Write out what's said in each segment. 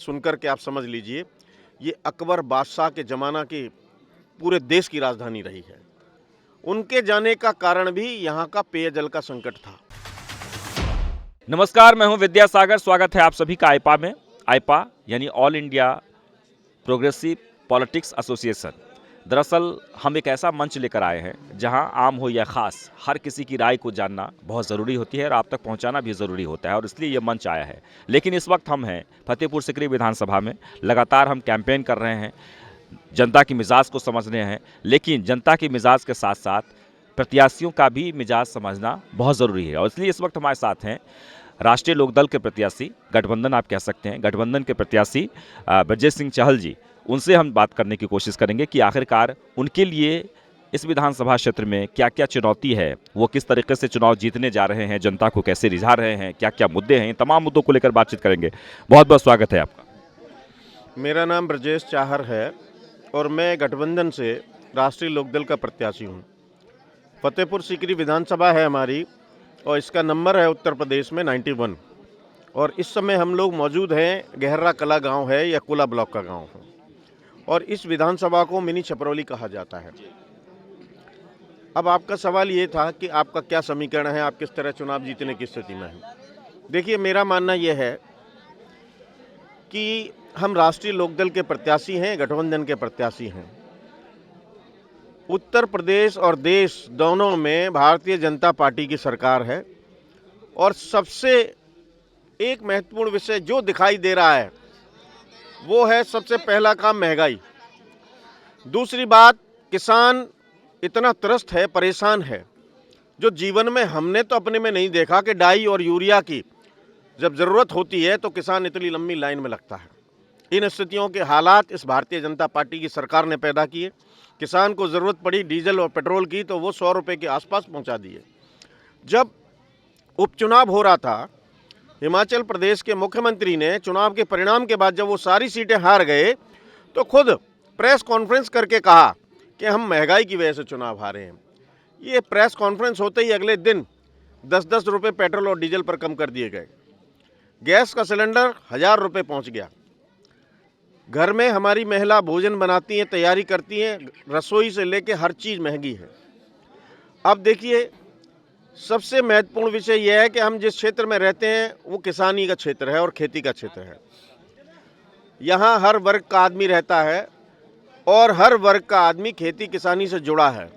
सुनकर के आप समझ लीजिए, ये अकबर बादशाह के ज़माना की पूरे देश की राजधानी रही है। उनके जाने का कारण भी यहाँ का पेयजल का संकट था। नमस्कार, मैं हूं विद्यासागर। स्वागत है आप सभी का आईपा में। आईपा यानी all India progressive politics association. दरअसल हम एक ऐसा मंच लेकर आए हैं जहां आम हो या खास, हर किसी की राय को जानना बहुत ज़रूरी होती है और आप तक पहुंचाना भी ज़रूरी होता है, और इसलिए ये मंच आया है। लेकिन इस वक्त हम हैं फतेहपुर सीकरी विधानसभा में। लगातार हम कैंपेन कर रहे हैं, जनता की मिजाज को समझ रहे हैं, लेकिन जनता की मिजाज के साथ साथ प्रत्याशियों का भी मिजाज समझना बहुत ज़रूरी है। और इसलिए इस वक्त हमारे साथ हैं राष्ट्रीय लोकदल के प्रत्याशी, गठबंधन आप कह सकते हैं, गठबंधन के प्रत्याशी ब्रजेश सिंह चहल जी। उनसे हम बात करने की कोशिश करेंगे कि आखिरकार उनके लिए इस विधानसभा क्षेत्र में क्या क्या चुनौती है, वो किस तरीके से चुनाव जीतने जा रहे हैं, जनता को कैसे रिझा रहे हैं, क्या क्या मुद्दे हैं, तमाम मुद्दों को लेकर बातचीत करेंगे। बहुत बहुत स्वागत है आपका। मेरा नाम ब्रजेश चाहर है और मैं गठबंधन से राष्ट्रीय लोकदल का प्रत्याशी हूँ। फतेहपुर सीकरी विधानसभा है हमारी और इसका नंबर है उत्तर प्रदेश में 91। और इस समय हम लोग मौजूद हैं गहरा कला गांव है या कुला ब्लॉक का गांव है, और इस विधानसभा को मिनी छपरौली कहा जाता है। अब आपका सवाल ये था कि आपका क्या समीकरण है, आप किस तरह चुनाव जीतने की स्थिति में हैं। देखिए, मेरा मानना यह है कि हम राष्ट्रीय लोकदल के प्रत्याशी हैं, गठबंधन के प्रत्याशी हैं। उत्तर प्रदेश और देश दोनों में भारतीय जनता पार्टी की सरकार है, और सबसे एक महत्वपूर्ण विषय जो दिखाई दे रहा है वो है सबसे पहला काम महंगाई। दूसरी बात, किसान इतना त्रस्त है, परेशान है, जो जीवन में हमने तो अपने में नहीं देखा कि डाई और यूरिया की जब ज़रूरत होती है तो किसान इतनी लंबी लाइन में लगता है। इन स्थितियों के हालात इस भारतीय जनता पार्टी की सरकार ने पैदा किए। किसान को ज़रूरत पड़ी डीजल और पेट्रोल की तो वो 100 रुपये के आसपास पहुंचा दिए। जब उपचुनाव हो रहा था, हिमाचल प्रदेश के मुख्यमंत्री ने चुनाव के परिणाम के बाद जब वो सारी सीटें हार गए तो खुद प्रेस कॉन्फ्रेंस करके कहा कि हम महंगाई की वजह से चुनाव हारे हैं। ये प्रेस कॉन्फ्रेंस होते ही अगले दिन 10-10 रुपये पेट्रोल और डीजल पर कम कर दिए गए। गैस का सिलेंडर 1000 रुपये पहुँच गया। घर में हमारी महिला भोजन बनाती हैं, तैयारी करती हैं, रसोई से लेके हर चीज़ महंगी है। अब देखिए, सबसे महत्वपूर्ण विषय यह है कि हम जिस क्षेत्र में रहते हैं वो किसानी का क्षेत्र है और खेती का क्षेत्र है। यहाँ हर वर्ग का आदमी रहता है और हर वर्ग का आदमी खेती किसानी से जुड़ा है।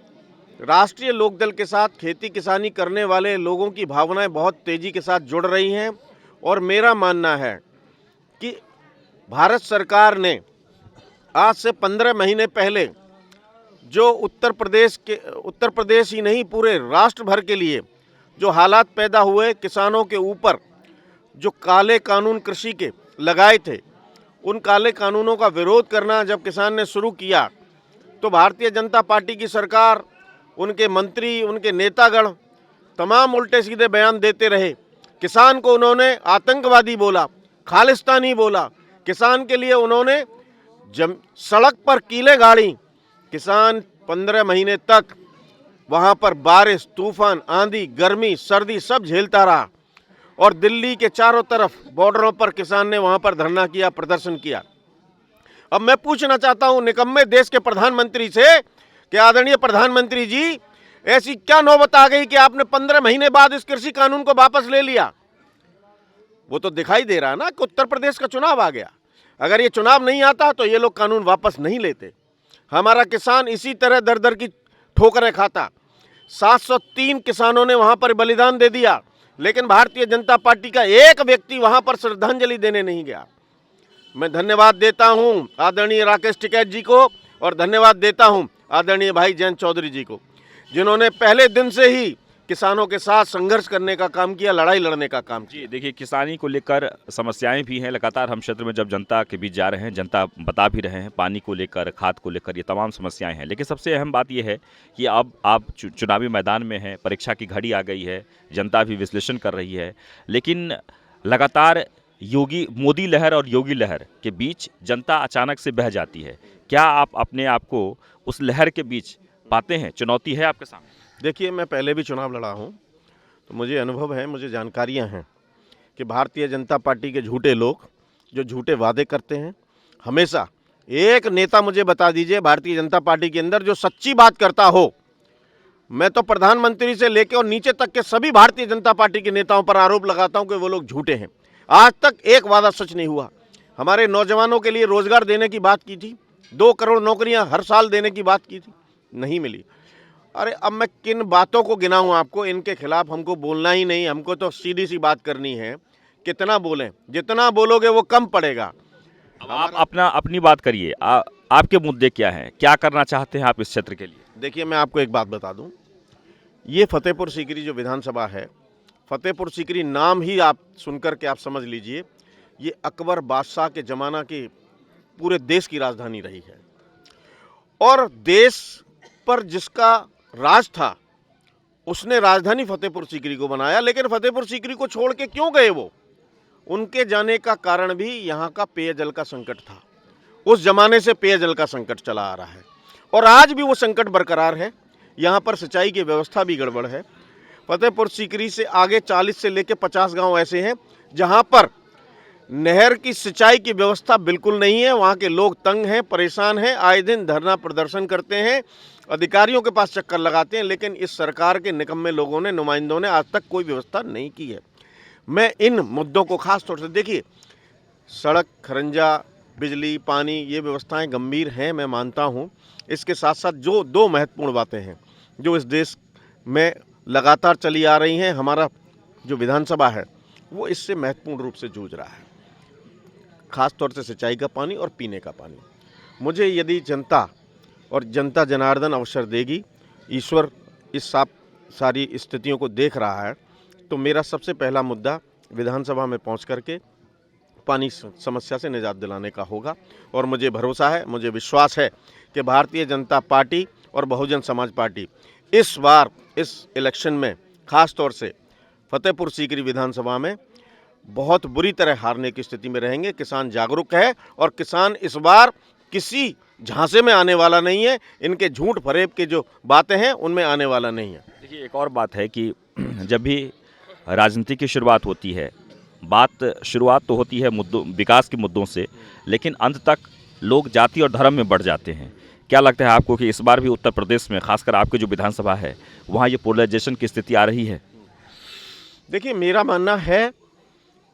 राष्ट्रीय लोकदल के साथ खेती किसानी करने वाले लोगों की भावनाएं बहुत तेज़ी के साथ जुड़ रही हैं, और मेरा मानना है कि भारत सरकार ने आज से 15 महीने पहले जो उत्तर प्रदेश ही नहीं पूरे राष्ट्र भर के लिए जो हालात पैदा हुए, किसानों के ऊपर जो काले कानून कृषि के लगाए थे, उन काले कानूनों का विरोध करना जब किसान ने शुरू किया तो भारतीय जनता पार्टी की सरकार, उनके मंत्री, उनके नेतागण तमाम उल्टे सीधे बयान देते रहे। किसान को उन्होंने आतंकवादी बोला, खालिस्तानी बोला। किसान के लिए उन्होंने सड़क पर कीले गाड़ी। किसान 15 महीने तक वहाँ पर बारिश, तूफान, आंधी, गर्मी, सर्दी सब झेलता रहा, और दिल्ली के चारों तरफ बॉर्डरों पर किसान ने वहाँ पर धरना किया, प्रदर्शन किया। अब मैं पूछना चाहता हूँ निकम्मे देश के प्रधानमंत्री से कि आदरणीय प्रधानमंत्री जी, ऐसी क्या नौबत आ गई कि आपने 15 महीने बाद इस कृषि कानून को वापस ले लिया? वो तो दिखाई दे रहा है ना कि उत्तर प्रदेश का चुनाव आ गया। अगर ये चुनाव नहीं आता तो ये लोग कानून वापस नहीं लेते। हमारा किसान इसी तरह दर दर की ठोकरें खाता। 703 किसानों ने वहां पर बलिदान दे दिया, लेकिन भारतीय जनता पार्टी का एक व्यक्ति वहां पर श्रद्धांजलि देने नहीं गया। मैं धन्यवाद देता हूं आदरणीय राकेश टिकैत जी को, और धन्यवाद देता हूं आदरणीय भाई जयंत चौधरी जी को, जिन्होंने पहले दिन से ही किसानों के साथ संघर्ष करने का काम किया, लड़ाई लड़ने का काम किया। जी देखिए, किसानी को लेकर समस्याएं भी हैं। लगातार हम क्षेत्र में जब जनता के बीच जा रहे हैं, जनता बता भी रहे हैं, पानी को लेकर, खाद को लेकर, ये तमाम समस्याएं हैं। लेकिन सबसे अहम बात यह है कि अब आप चुनावी मैदान में हैं, परीक्षा की घड़ी आ गई है, जनता भी विश्लेषण कर रही है, लेकिन लगातार मोदी लहर और योगी लहर के बीच जनता अचानक से बह जाती है। क्या आप अपने आप को उस लहर के बीच पाते हैं? चुनौती है आपके सामने? देखिए, मैं पहले भी चुनाव लड़ा हूँ, तो मुझे अनुभव है, मुझे जानकारियाँ हैं कि भारतीय जनता पार्टी के झूठे लोग जो झूठे वादे करते हैं। हमेशा एक नेता मुझे बता दीजिए भारतीय जनता पार्टी के अंदर जो सच्ची बात करता हो। मैं तो प्रधानमंत्री से लेकर और नीचे तक के सभी भारतीय जनता पार्टी के नेताओं पर आरोप लगाता हूं कि वो लोग झूठे हैं। आज तक एक वादा सच नहीं हुआ। हमारे नौजवानों के लिए रोजगार देने की बात की थी, 2 करोड़ नौकरियां हर साल देने की बात की थी, नहीं मिली। अरे अब मैं किन बातों को गिनाऊं आपको, इनके खिलाफ हमको बोलना ही नहीं, हमको तो सीधी सी बात करनी है। कितना बोलें, जितना बोलोगे वो कम पड़ेगा। अब आप अपनी बात करिए। आपके मुद्दे क्या हैं, क्या करना चाहते हैं आप इस क्षेत्र के लिए? देखिए मैं आपको एक बात बता दूं, ये फतेहपुर सीकरी जो विधानसभा है, फतेहपुर सीकरी नाम ही आप सुनकर के आप समझ लीजिए ये अकबर बादशाह के ज़माना की पूरे देश की राजधानी रही है। और देश पर जिसका राज था उसने राजधानी फतेहपुर सीकरी को बनाया, लेकिन फतेहपुर सीकरी को छोड़ के क्यों गए वो? उनके जाने का कारण भी यहाँ का पेयजल का संकट था। उस जमाने से पेयजल का संकट चला आ रहा है और आज भी वो संकट बरकरार है। यहाँ पर सिंचाई की व्यवस्था भी गड़बड़ है। फतेहपुर सीकरी से आगे 40 से लेकर 50 गांव ऐसे हैं जहाँ पर नहर की सिंचाई की व्यवस्था बिल्कुल नहीं है। वहाँ के लोग तंग हैं, परेशान हैं, आए दिन धरना प्रदर्शन करते हैं, अधिकारियों के पास चक्कर लगाते हैं, लेकिन इस सरकार के निकम्मे लोगों ने, नुमाइंदों ने आज तक कोई व्यवस्था नहीं की है। मैं इन मुद्दों को खास तौर से, देखिए सड़क, खरंजा, बिजली, पानी, ये व्यवस्थाएं गंभीर हैं, मैं मानता हूँ। इसके साथ साथ जो 2 महत्वपूर्ण बातें हैं जो इस देश में लगातार चली आ रही हैं, हमारा जो विधानसभा है वो इससे महत्वपूर्ण रूप से जूझ रहा है, खास तौर से सिंचाई का पानी और पीने का पानी। मुझे यदि जनता और जनता जनार्दन अवसर देगी, ईश्वर इस सारी स्थितियों को देख रहा है, तो मेरा सबसे पहला मुद्दा विधानसभा में पहुंच करके पानी समस्या से निजात दिलाने का होगा। और मुझे भरोसा है, मुझे विश्वास है कि भारतीय जनता पार्टी और बहुजन समाज पार्टी इस बार इस इलेक्शन में खास तौर से फतेहपुर सीकरी विधानसभा में बहुत बुरी तरह हारने की स्थिति में रहेंगे। किसान जागरूक है और किसान इस बार किसी झांसे में आने वाला नहीं है, इनके झूठ फरेब के जो बातें हैं उनमें आने वाला नहीं है। देखिए एक और बात है कि जब भी राजनीति की शुरुआत होती है, शुरुआत तो होती है विकास के मुद्दों से, लेकिन अंत तक लोग जाति और धर्म में बढ़ जाते हैं। क्या लगता है आपको कि इस बार भी उत्तर प्रदेश में, खासकर आपके जो विधानसभा है, वहाँ ये पोलराइजेशन की स्थिति आ रही है? देखिए मेरा मानना है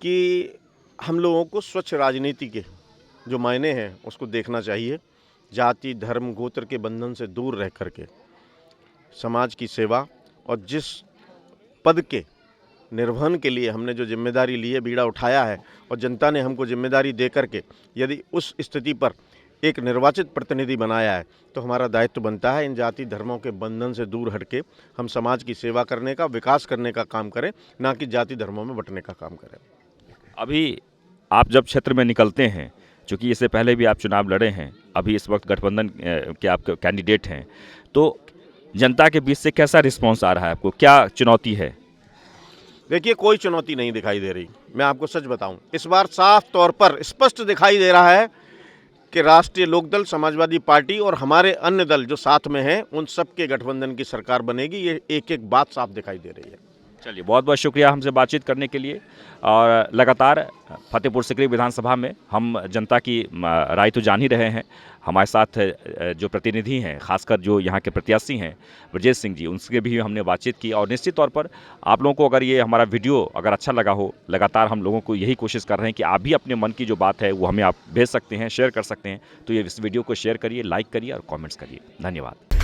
कि हम लोगों को स्वच्छ राजनीति के जो मायने हैं उसको देखना चाहिए। जाति, धर्म, गोत्र के बंधन से दूर रह करके समाज की सेवा और जिस पद के निर्वहन के लिए हमने जो जिम्मेदारी ली है, बीड़ा उठाया है और जनता ने हमको जिम्मेदारी दे करके यदि उस स्थिति पर एक निर्वाचित प्रतिनिधि बनाया है, तो हमारा दायित्व बनता है इन जाति धर्मों के बंधन से दूर हटके हम समाज की सेवा करने का, विकास करने का काम करें, ना कि जाति धर्मों में बंटने का काम करें। अभी आप जब क्षेत्र में निकलते हैं, चूँकि इससे पहले भी आप चुनाव लड़े हैं, अभी इस वक्त गठबंधन के आप कैंडिडेट हैं, तो जनता के बीच से कैसा रिस्पॉन्स आ रहा है आपको, क्या चुनौती है? देखिए कोई चुनौती नहीं दिखाई दे रही। मैं आपको सच बताऊं, इस बार साफ तौर पर स्पष्ट दिखाई दे रहा है कि राष्ट्रीय लोकदल, समाजवादी पार्टी और हमारे अन्य दल जो साथ में हैं, उन सब के गठबंधन की सरकार बनेगी। ये एक एक बात साफ दिखाई दे रही है। चलिए, बहुत बहुत शुक्रिया हमसे बातचीत करने के लिए। और लगातार फतेहपुर सीकरी विधानसभा में हम जनता की राय तो जान ही रहे हैं। हमारे साथ जो प्रतिनिधि हैं, खासकर जो यहाँ के प्रत्याशी हैं ब्रजेश सिंह जी, उनसे भी हमने बातचीत की। और निश्चित तौर पर आप लोगों को अगर ये हमारा वीडियो अगर अच्छा लगा हो, लगातार हम लोगों को यही कोशिश कर रहे हैं कि आप भी अपने मन की जो बात है वो हमें आप भेज सकते हैं, शेयर कर सकते हैं। तो ये इस वीडियो को शेयर करिए, लाइक करिए और कॉमेंट्स करिए। धन्यवाद।